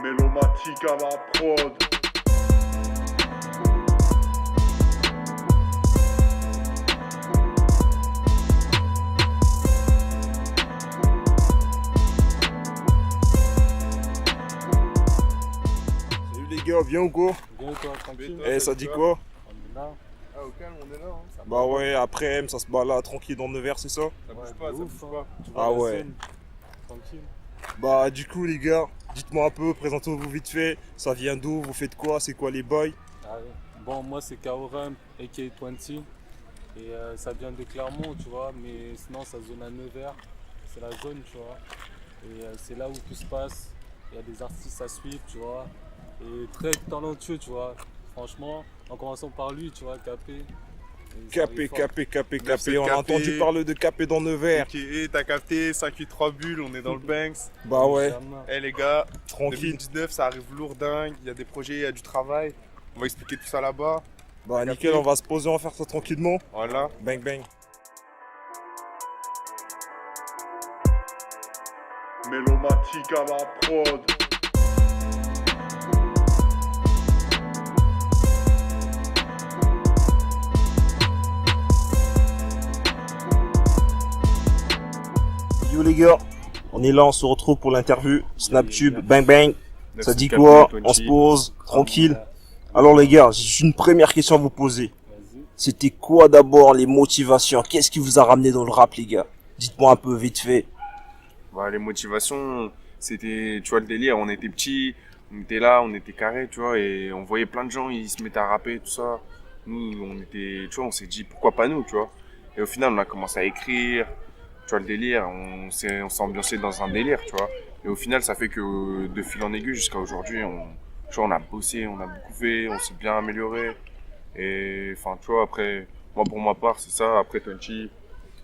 Mélomatique à la prod. Salut les gars, bien ou quoi? Bien toi, tranquille. Eh, ça dit quoi? On est là. Ah, au calme, on est là. Hein. Bah ouais, après, ça se balade tranquille dans Nevers, c'est ça? Ça bouge Ouais, pas, de ça ouf, bouge hein. pas. Tu vois Ah la ouais. scène, tranquille. Bah du coup les gars, dites-moi un peu, présentez-vous vite fait, ça vient d'où, vous faites quoi, c'est quoi les boys? Ah ouais. Bon, moi c'est Kaoram, aka 20. Et ça vient de Clermont, tu vois. Mais sinon, ça zone à Nevers. C'est la zone, tu vois. Et c'est là où tout se passe. Il y a des artistes à suivre, tu vois. Et très talentueux, tu vois. Franchement, en commençant par lui, tu vois, Capé. Et ça Capé, arrive fort. capé, capé, Neuf, c'est capé, on a Capé. entendu parler de Capé dans Nevers. Ok, t'as capté, 583 bulles, on est dans le Banks. Bah ouais, Inch'Allah. Eh les gars, tranquille. 2019, ça arrive lourd dingue. Il y a des projets, il y a du travail. On va expliquer tout ça là-bas. Bah Capé. nickel, on va se poser, on va faire ça tranquillement. Voilà. Bang bang. Mélomatique à la prod. Yo les gars, on est là, on se retrouve pour l'interview. Snaptube, Yeah. bang bang. Ça dit quoi? On se pose, tranquille. Alors les gars, j'ai une première question à vous poser. Vas-y. C'était quoi d'abord les motivations? Qu'est-ce qui vous a ramené dans le rap les gars? Dites-moi un peu vite fait. Bah, les motivations, c'était, tu vois, le délire, on était petits, on était là, on était carré, tu vois, et on voyait plein de gens, ils se mettaient à rapper, tout ça. Nous, on était, tu vois, on s'est dit, pourquoi pas nous, tu vois. Et au final, on a commencé à écrire, tu vois, le délire, on s'est ambiancé dans un délire, tu vois. Et au final, ça fait que de fil en aiguille jusqu'à aujourd'hui, tu vois, on a bossé, on a beaucoup fait, on s'est bien amélioré. Et, enfin, tu vois, après, moi, pour ma part, c'est ça, après Tonchi.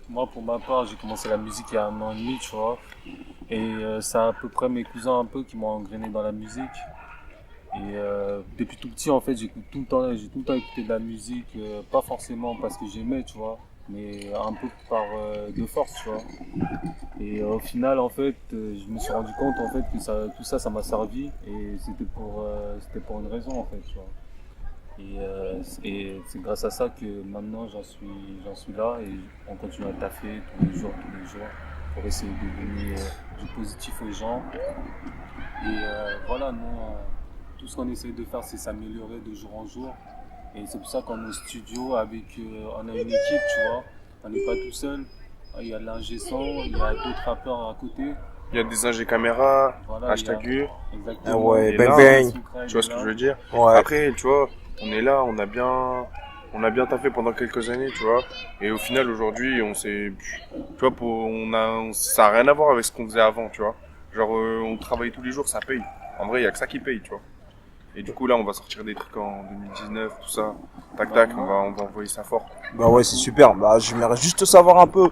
Moi, pour ma part, j'ai commencé la musique il y a 1 an et demi, tu vois. Et c'est à peu près mes cousins un peu qui m'ont engrainé dans la musique. Et depuis tout petit, en fait, j'ai tout le temps écouté de la musique, pas forcément parce que j'aimais, tu vois, mais un peu par de force, tu vois. Et au final, en fait, je me suis rendu compte, en fait, que tout ça, ça m'a servi et c'était pour une raison, en fait, tu vois. Et c'est grâce à ça que maintenant j'en suis là et on continue à taffer tous les jours, pour essayer de donner du positif aux gens. Et voilà, nous, tout ce qu'on essaie de faire, c'est s'améliorer de jour en jour. Et c'est pour ça qu'on est au studio avec, on a une équipe, tu vois. On n'est pas tout seul. Il y a l'ingé son, il y a d'autres rappeurs à côté. Il y a des ingé caméra, Voilà, hashtag U. exactement. Ah ouais, Et bang là, bang. Tu vois ce que je veux dire? Ouais. Après, tu vois, on est là, on a bien taffé pendant quelques années, tu vois. Et au final, aujourd'hui, tu vois, ça a rien à voir avec ce qu'on faisait avant, tu vois. Genre, on travaille tous les jours, ça paye. En vrai, il y a que ça qui paye, tu vois. Et du coup, là, on va sortir des trucs en 2019, tout ça. Tac, tac, on va envoyer ça fort. Bah ouais, c'est super. Bah j'aimerais juste savoir un peu.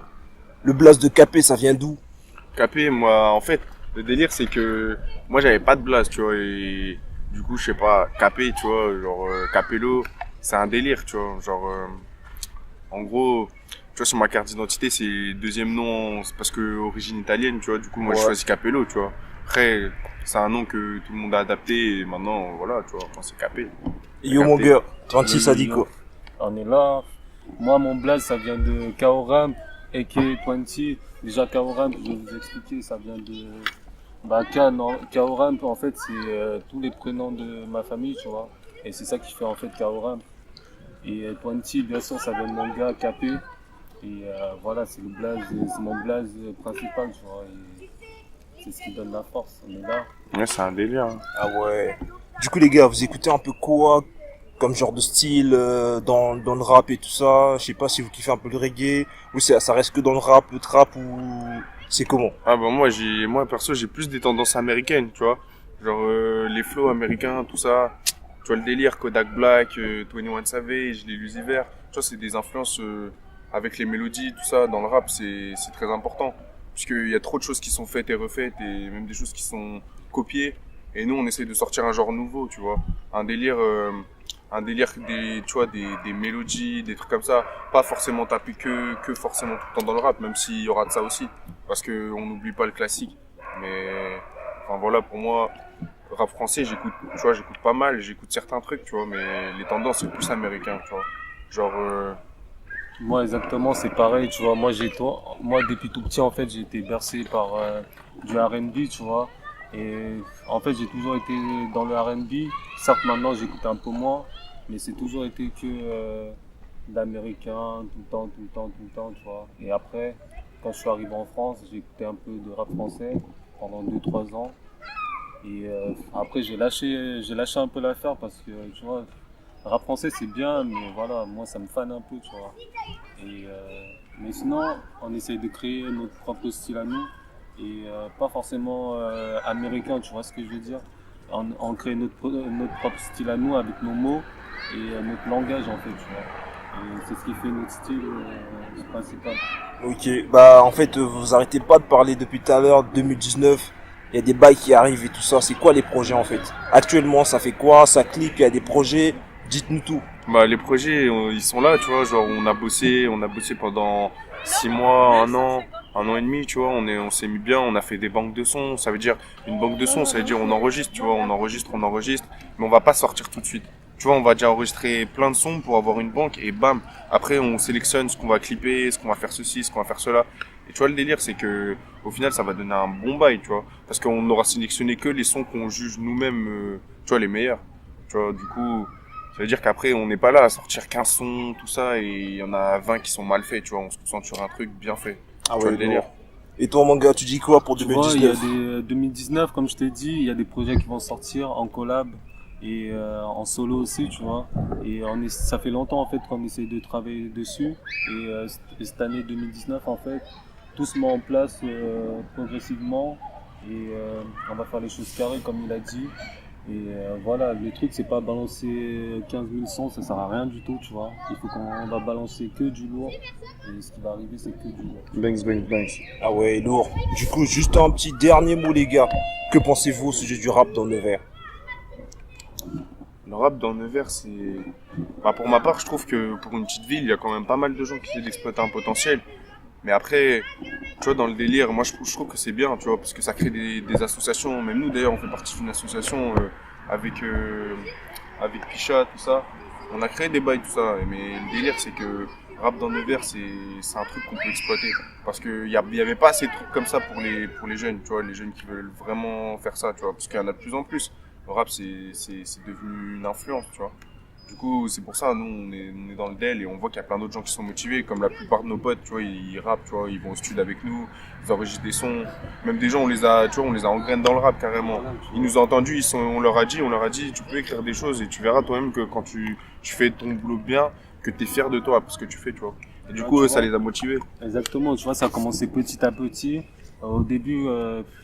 Le blaze de Capé, ça vient d'où? Capé, moi, en fait, le délire, c'est que moi, j'avais pas de blase, tu vois, et du coup, je sais pas, Capé, tu vois, genre, Capello, c'est un délire, tu vois, genre, en gros, tu vois, sur ma carte d'identité, c'est deuxième nom, c'est parce que origine italienne, tu vois, du coup, moi, j'ai Ouais. choisi Capello, tu vois. Après, c'est un nom que tout le monde a adapté, et maintenant, voilà, tu vois, enfin, c'est Capé. Et yo mon Capé. gars, 36 ça dit Yo, quoi? On est là. Moi, mon blaze, ça vient de Kaoram, aka 20. Déjà, Kaoram, je vais vous expliquer, ça vient de. Bah, Kaoram, en fait, c'est tous les prénoms de ma famille, tu vois. Et c'est ça qui fait, en fait, Kaoram. Et 20, bien sûr, ça vient de mon gars, Capé. Et voilà, c'est mon blaze principal, tu vois. Et c'est ce qui donne la force. On est là. Ouais, c'est un délire, hein. Ah ouais. Du coup les gars, vous écoutez un peu quoi comme genre de style dans le rap et tout ça? Je sais pas si vous kiffez un peu le reggae ou ça reste que dans le rap, le trap ou c'est comment? Ah bah moi perso j'ai plus des tendances américaines, tu vois. Genre les flows américains, tout ça. Tu vois le délire Kodak Black, 21 Savage, les Lucifer. Tu vois c'est des influences avec les mélodies, tout ça dans le rap, c'est très important puisqu'il y a trop de choses qui sont faites et refaites et même des choses qui sont copiées et nous on essaie de sortir un genre nouveau, tu vois. Un délire tu vois des mélodies, des trucs comme ça, pas forcément taper que forcément tout le temps dans le rap, même s'il y aura de ça aussi parce que on n'oublie pas le classique. Mais enfin voilà, pour moi rap français, j'écoute pas mal, j'écoute certains trucs, tu vois, mais les tendances, c'est plus américain, tu vois. Genre, Moi, exactement, c'est pareil, tu vois. Moi, depuis tout petit, en fait, j'ai été bercé par du R&B, tu vois. Et en fait, j'ai toujours été dans le R&B. Certes, maintenant, j'écoute un peu moins, mais c'est toujours été que d'américain, tout le temps, tout le temps, tout le temps, tu vois. Et après, quand je suis arrivé en France, j'ai écouté un peu de rap français pendant 2 3 ans. Et après, j'ai lâché un peu l'affaire parce que, tu vois, rap français c'est bien, mais voilà, moi ça me fane un peu, tu vois. Et, mais sinon, on essaye de créer notre propre style à nous et pas forcément américain, tu vois ce que je veux dire. On crée notre propre style à nous avec nos mots et notre langage en fait, tu vois. Et c'est ce qui fait notre style principal. Ok, bah en fait vous arrêtez pas de parler depuis tout à l'heure, 2019, il y a des bails qui arrivent et tout ça, c'est quoi les projets en fait? Actuellement ça fait quoi? Ça clique, il y a des projets, dites-nous tout. bah, les projets, ils sont là, tu vois, genre, on a bossé pendant 6 mois, un an et demi, tu vois, on s'est mis bien, on a fait des banques de sons, ça veut dire, une banque de sons, ça veut dire on enregistre, tu vois, on enregistre, mais on va pas sortir tout de suite. Tu vois, on va déjà enregistrer plein de sons pour avoir une banque et bam, après on sélectionne ce qu'on va clipper, ce qu'on va faire ceci, ce qu'on va faire cela. Et tu vois, le délire, c'est que au final, ça va donner un bon bail, tu vois, parce qu'on aura sélectionné que les sons qu'on juge nous-mêmes, tu vois, les meilleurs. Tu vois, du coup, ça veut dire qu'après, on n'est pas là à sortir 15 sons, tout ça, et il y en a 20 qui sont mal faits, tu vois, on se concentre sur un truc bien fait. Ah Tu vois ouais, le délire. lourd. Et toi manga, tu dis quoi pour Tu vois, il y a 2019? des 2019, comme je t'ai dit, il y a des projets qui vont sortir en collab et en solo aussi, tu vois. Et ça fait longtemps en fait qu'on essaie de travailler dessus. Et cette année 2019, en fait, tout se met en place progressivement et on va faire les choses carrées comme il a dit. Et voilà, le truc c'est pas balancer 15 000 sons, ça sert à rien du tout, tu vois. Il faut qu'on va balancer que du lourd. Et ce qui va arriver, c'est que du lourd. Banks, banks, banks. Ah ouais, lourd. Du coup, juste un petit dernier mot les gars. Que pensez-vous au sujet du rap dans le verre? Le rap dans Nevers, c'est... Bah, pour ma part, je trouve que pour une petite ville, il y a quand même pas mal de gens qui essaient d'exploiter un potentiel. Mais après, tu vois, dans le délire, moi je trouve que c'est bien, tu vois, parce que ça crée des associations. Même nous, d'ailleurs, on fait partie d'une association avec, avec Picha, tout ça. On a créé des bails, tout ça. Mais le délire, c'est que rap dans Nevers, c'est un truc qu'on peut exploiter. Parce qu'il y avait pas assez de trucs comme ça pour les jeunes, tu vois, les jeunes qui veulent vraiment faire ça, tu vois, parce qu'il y en a de plus en plus. Le rap, c'est devenu une influence, tu vois. Du coup, c'est pour ça, nous, on est dans le DEL et on voit qu'il y a plein d'autres gens qui sont motivés, comme la plupart de nos potes, tu vois, ils rappent, tu vois, ils vont au studio avec nous, ils enregistrent des sons. Même des gens, on les a engrainés dans le rap carrément. Ils nous ont entendus, on leur a dit, tu peux écrire des choses et tu verras toi-même que quand tu fais ton boulot bien, que tu es fier de toi, parce que tu fais, tu vois. Et du Ouais, coup, tu ça vois. les a motivés. Exactement, tu vois, ça a commencé petit à petit. Au début,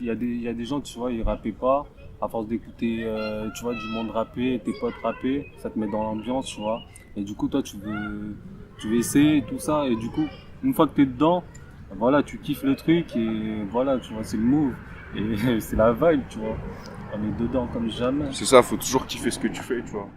il y a des gens, tu vois, ils rappaient pas. À force d'écouter, tu vois, du monde rapper, tes potes rapper, ça te met dans l'ambiance, tu vois. Et du coup, toi, tu veux essayer tout ça. Et du coup, une fois que t'es dedans, voilà, tu kiffes le truc et voilà, tu vois, c'est le move. Et c'est la vibe, tu vois. On est dedans comme jamais. C'est ça, faut toujours kiffer ce que tu fais, tu vois.